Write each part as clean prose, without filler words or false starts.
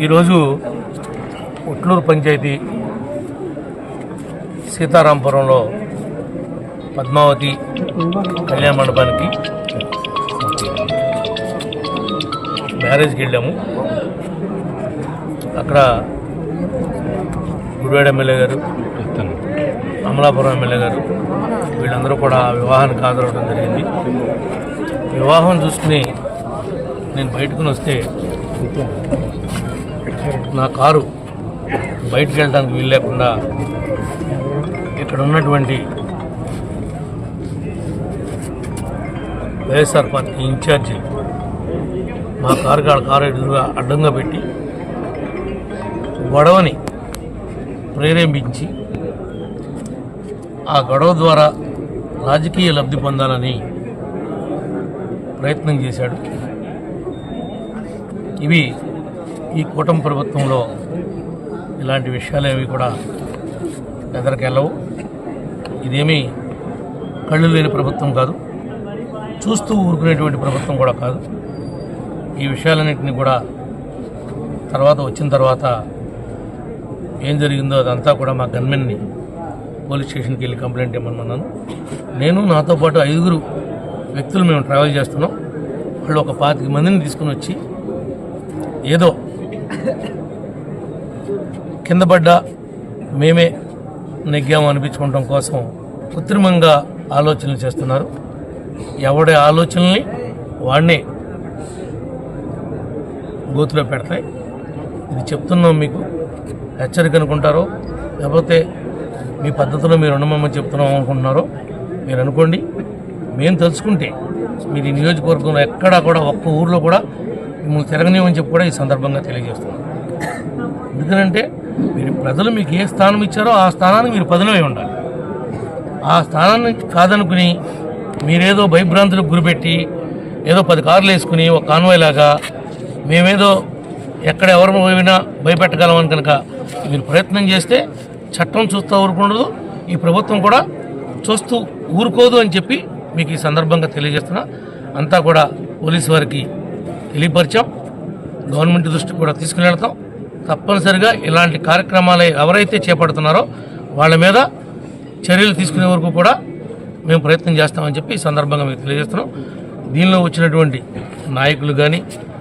ఈరోజు ఉట్లూరు పంచాయతీ సీతారాంపురంలో పద్మావతి కళ్యాణ మండపానికి మ్యారేజ్కి వెళ్ళాము. అక్కడ గుడివాడ ఎమ్మెల్యే గారు, అమలాపురం ఎమ్మెల్యే గారు వీళ్ళందరూ కూడా వివాహానికి హాజరవడం జరిగింది. వివాహం చూసుకుని నేను బయటకు వస్తే నా కారు బయటకు వెళ్ళడానికి వీలు లేకుండా ఇక్కడ ఉన్నటువంటి వైఎస్ఆర్ పార్టీ ఇన్ఛార్జి మా కారు ఎదురుగా అడ్డంగా పెట్టి గొడవని ప్రేరేపించి ఆ గొడవ ద్వారా రాజకీయ లబ్ధి పొందాలని ప్రయత్నం చేశాడు. ఇవి ఈ కూటమి ప్రభుత్వంలో ఇలాంటి విషయాలేవి కూడా ఎదరికెళ్ళవు. ఇదేమీ కళ్ళు లేని ప్రభుత్వం కాదు, చూస్తూ ఊరుకునేటువంటి ప్రభుత్వం కూడా కాదు. ఈ విషయాలన్నింటినీ కూడా వచ్చిన తర్వాత ఏం జరిగిందో అదంతా కూడా మా గన్మెన్ని పోలీస్ స్టేషన్కి వెళ్ళి కంప్లైంట్ ఇవ్వమన్నాను. నేను నాతో పాటు 5 వ్యక్తులు మేము ట్రావెల్ చేస్తున్నాం. వాళ్ళు ఒక 25 మందిని తీసుకుని వచ్చి ఏదో కింద పడ్డా మేమే నెగ్గాము అనిపించుకోవడం కోసం కృత్రిమంగా ఆలోచనలు చేస్తున్నారు. ఎవడి ఆలోచనల్ని వాడిని గోతులో పెడతాయి. ఇది చెప్తున్నాం, మీకు హెచ్చరిక అనుకుంటారో లేకపోతే మీ పద్ధతిలో మీరు ఉండమని చెప్తున్నాం అనుకుంటున్నారో మీరు అనుకోండి. మేము తెలుసుకుంటే మీరు ఈ నియోజకవర్గంలో ఎక్కడా కూడా ఒక్క ఊర్లో కూడా మిమ్మల్ని తిరగనివ్వని చెప్పి కూడా ఈ సందర్భంగా తెలియజేస్తున్నాం. ఎందుకంటే మీరు ప్రజలు మీకు ఏ స్థానం ఇచ్చారో ఆ స్థానానికి మీరు పదునమై ఉండాలి. ఆ స్థానాన్ని కాదనుకుని మీరేదో భయభ్రాంతులకు గురిపెట్టి ఏదో 10 కార్లు వేసుకుని ఒక కాన్వాయ్ లాగా మేమేదో ఎక్కడ ఎవరు పోయినా భయపెట్టగలమని కనుక మీరు ప్రయత్నం చేస్తే చట్టం చూస్తూ ఊరుకుండదు, ఈ ప్రభుత్వం కూడా చూస్తూ ఊరుకోదు అని చెప్పి మీకు ఈ సందర్భంగా తెలియజేస్తున్నా. అంతా కూడా పోలీసు వారికి తెలియపరిచాం, గవర్నమెంట్ దృష్టికి కూడా తీసుకుని వెళ్తాం. తప్పనిసరిగా ఇలాంటి కార్యక్రమాలు ఎవరైతే చేపడుతున్నారో వాళ్ళ మీద చర్యలు తీసుకునే వరకు కూడా మేము ప్రయత్నం చేస్తామని చెప్పి ఈ సందర్భంగా మీకు తెలియజేస్తున్నాం. దీనిలో వచ్చినటువంటి నాయకులు కానీ,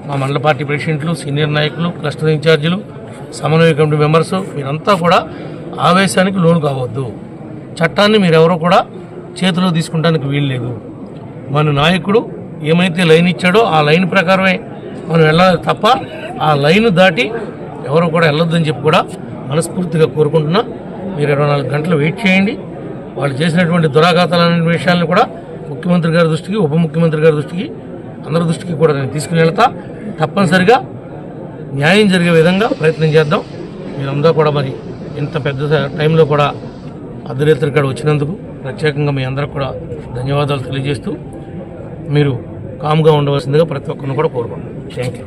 మా మండల పార్టీ ప్రెసిడెంట్లు, సీనియర్ నాయకులు, క్లస్టర్ ఇన్ఛార్జీలు, సమన్వయ కమిటీ మెంబర్స్ మీరంతా కూడా ఆవేశానికి లోను కావద్దు. చట్టాన్ని మీరెవరూ కూడా చేతిలో తీసుకుంటానికి వీలు లేదు. మన నాయకుడు ఏమైతే లైన్ ఇచ్చాడో ఆ లైన్ ప్రకారమే మనం వెళ్ళాలి తప్ప ఆ లైన్ దాటి ఎవరు కూడా వెళ్ళొద్దని చెప్పి కూడా మనస్ఫూర్తిగా కోరుకుంటున్నా. మీరు 24 గంటలు వెయిట్ చేయండి. వాళ్ళు చేసినటువంటి దురాఘాతాలనే విషయాలను కూడా ముఖ్యమంత్రి గారి దృష్టికి, ఉప ముఖ్యమంత్రి గారి దృష్టికి, అందరి దృష్టికి కూడా నేను తీసుకుని వెళ్తా. తప్పనిసరిగా న్యాయం జరిగే విధంగా ప్రయత్నం చేద్దాం. మీరందరూ కూడా మరి ఇంత పెద్ద టైంలో కూడా అర్ధరాత్రి ఇక్కడ వచ్చినందుకు ప్రత్యేకంగా మీ అందరికి కూడా ధన్యవాదాలు తెలియజేస్తూ మీరు కామ్గా ఉండవలసిందిగా ప్రతి ఒక్కరిని కూడా కోరుకుంటున్నాను. Thank you.